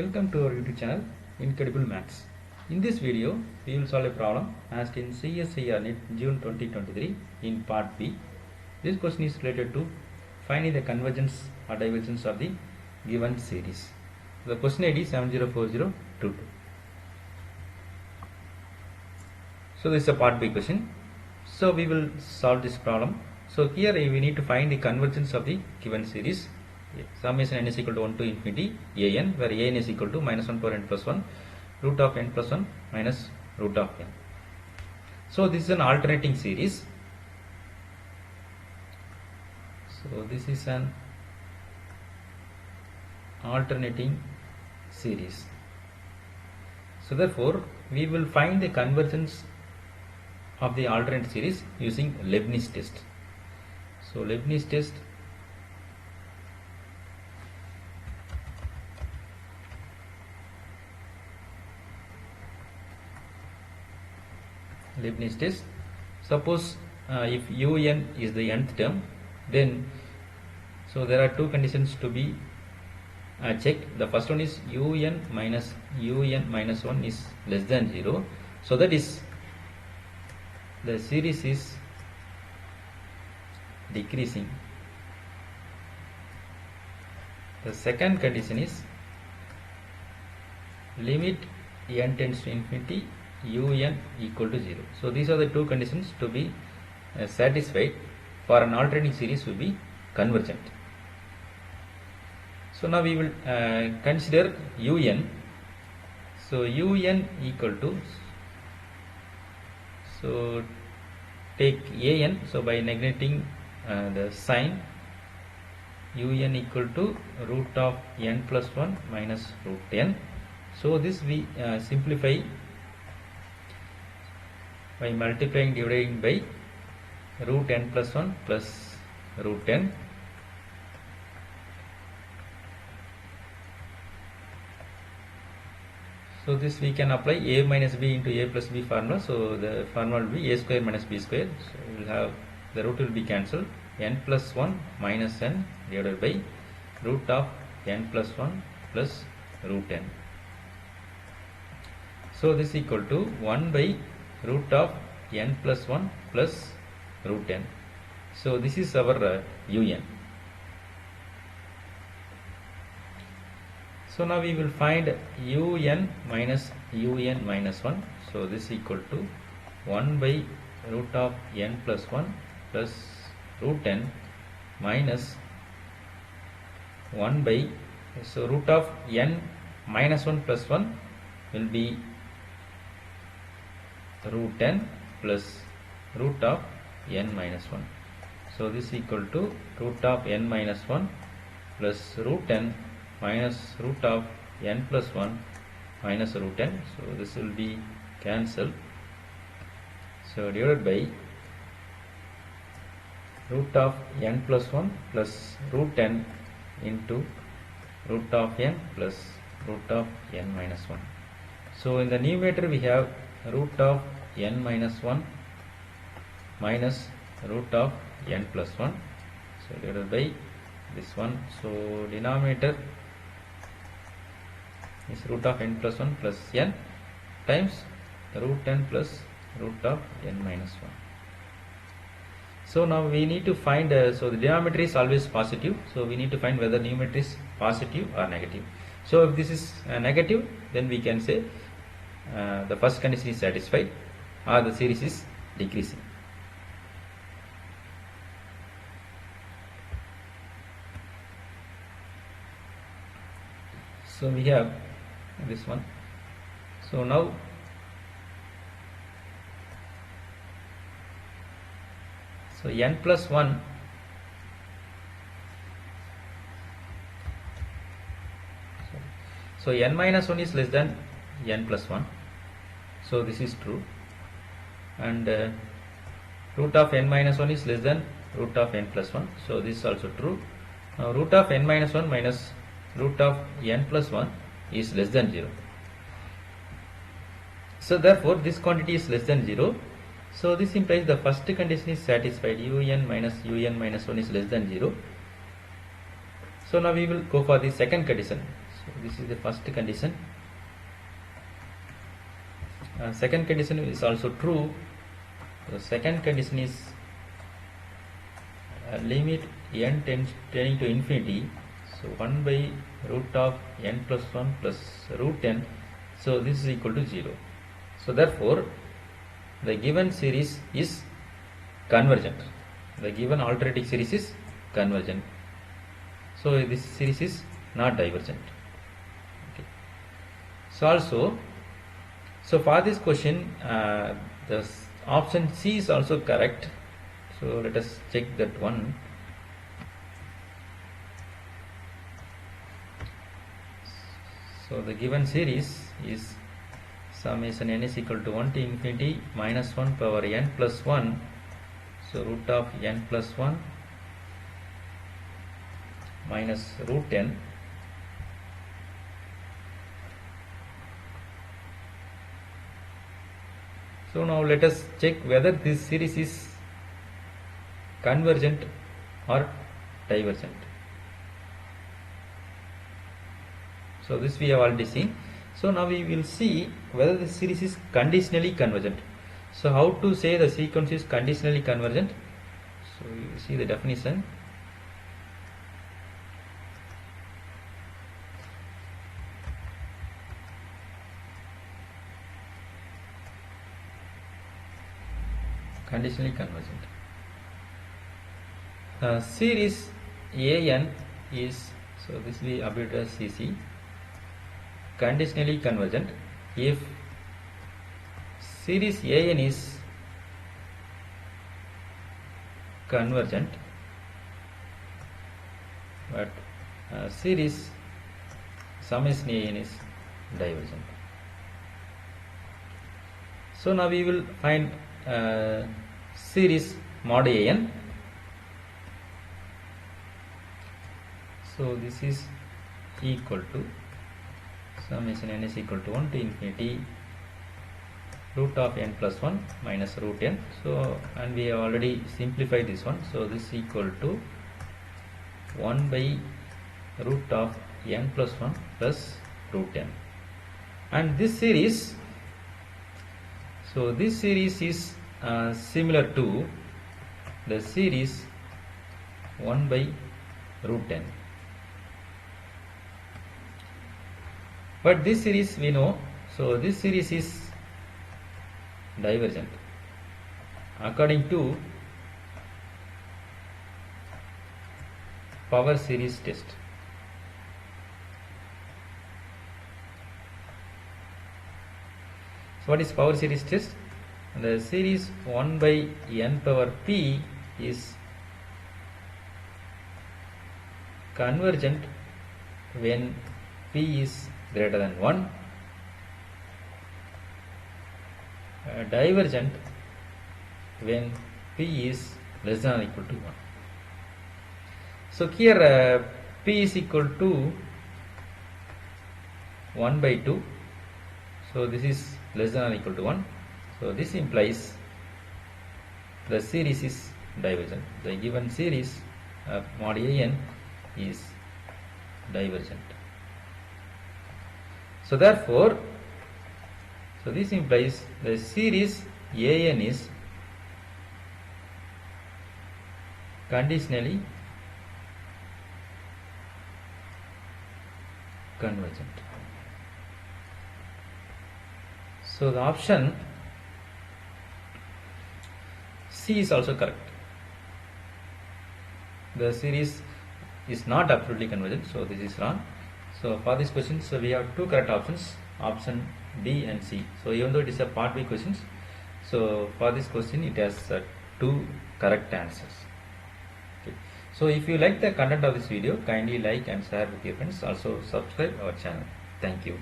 Welcome to our YouTube channel Incredible Maths. In this video, we will solve a problem asked in Csir NET June 2023 in part B. This question is related to finding the convergence or divergence of the given series. The question ID 704022. So this is a part B question. So we will solve this problem. So here we need to find the convergence of the given series. Summation n is equal to 1 to infinity an, where an is equal to minus 1 power n plus 1 root of n plus 1 minus root of n. So this is an alternating series. So this is an alternating series. So therefore we will find the convergence of the alternate series using Leibnitz test. So Leibnitz test suppose if un is the nth term, then so there are two conditions to be checked. The first one is un minus 1 is less than 0, so that is the series is decreasing. The second condition is limit n tends to infinity un equal to 0. So these are the two conditions to be satisfied for an alternating series to be convergent. So now we will consider un. So un equal to, so take an, so by neglecting the sign, un equal to root of n plus 1 minus root n. So this we simplify by multiplying, dividing by root n plus 1 plus root n. So this we can apply a minus b into a plus b formula. So the formula will be a square minus b square. So we will have the root will be cancelled, n plus 1 minus n divided by root of n plus 1 plus root n. So this is equal to 1 by root of n plus 1 plus root n. So this is our un. So now we will find un minus 1. So this is equal to 1 by root of n plus 1 plus root n minus 1 by, so root of n minus 1 plus 1 will be root n plus root of n minus 1. So this is equal to root of n minus 1 plus root n minus root of n plus 1 minus root n. So this will be cancelled. So divided by root of n plus 1 plus root n into root of n plus root of n minus 1. So in the numerator we have root of n minus 1 minus root of n plus 1. So divided by this one. So denominator is root of n plus 1 plus n times root n plus root of n minus 1. So now we need to find, so the denominator is always positive. So we need to find whether numerator is positive or negative. So if this is negative, then we can say the first condition is satisfied or the series is decreasing. So we have this one. So now so n plus 1 so n minus 1 is less than n plus 1. So this is true, and root of n minus 1 is less than root of n plus 1. So this is also true. Now root of n minus 1 minus root of n plus 1 is less than 0. So therefore this quantity is less than 0. So this implies the first condition is satisfied, un minus 1 is less than 0. So now we will go for the second condition. So this is the first condition. Second condition is also true. The second condition is limit n tending to infinity. So 1 by root of n plus 1 plus root n. So this is equal to 0. So therefore the given series is convergent. The given alternating series is convergent. So this series is not divergent. Okay. So also, so for this question, the option C is also correct. So let us check that one. So the given series is summation n is equal to 1 to infinity minus 1 power n plus 1. So root of n plus 1 minus root n. So now let us check whether this series is convergent or divergent. So this we have already seen. So now we will see whether the series is conditionally convergent. So how to say the sequence is conditionally convergent? So you see the definition. Conditionally convergent. Series AN is, so this we abbreviate as CC, conditionally convergent if series AN is convergent but series summation AN is divergent. So now we will find series mod AN. So this is equal to summation n is equal to 1 to infinity root of n plus 1 minus root n. So and we have already simplified this one. So this is equal to 1 by root of n plus 1 plus root n. And this series, so this series is similar to the series 1 by root n. But this series we know, so this series is divergent according to power series test. So what is power series test? The series 1 by n power p is convergent when p is greater than 1, divergent when p is less than or equal to 1. So here p is equal to 1 by 2. So this is less than or equal to 1. So this implies the series is divergent. The given series mod AN is divergent. So therefore, so this implies the series AN is conditionally convergent. So the option C is also correct. The series is not absolutely convergent, so this is wrong. So for this question, so we have two correct options, option D and C. So even though it is a part B questions, so for this question it has two correct answers. Okay. So if you like the content of this video, kindly like and share with your friends. Also subscribe our channel. Thank you.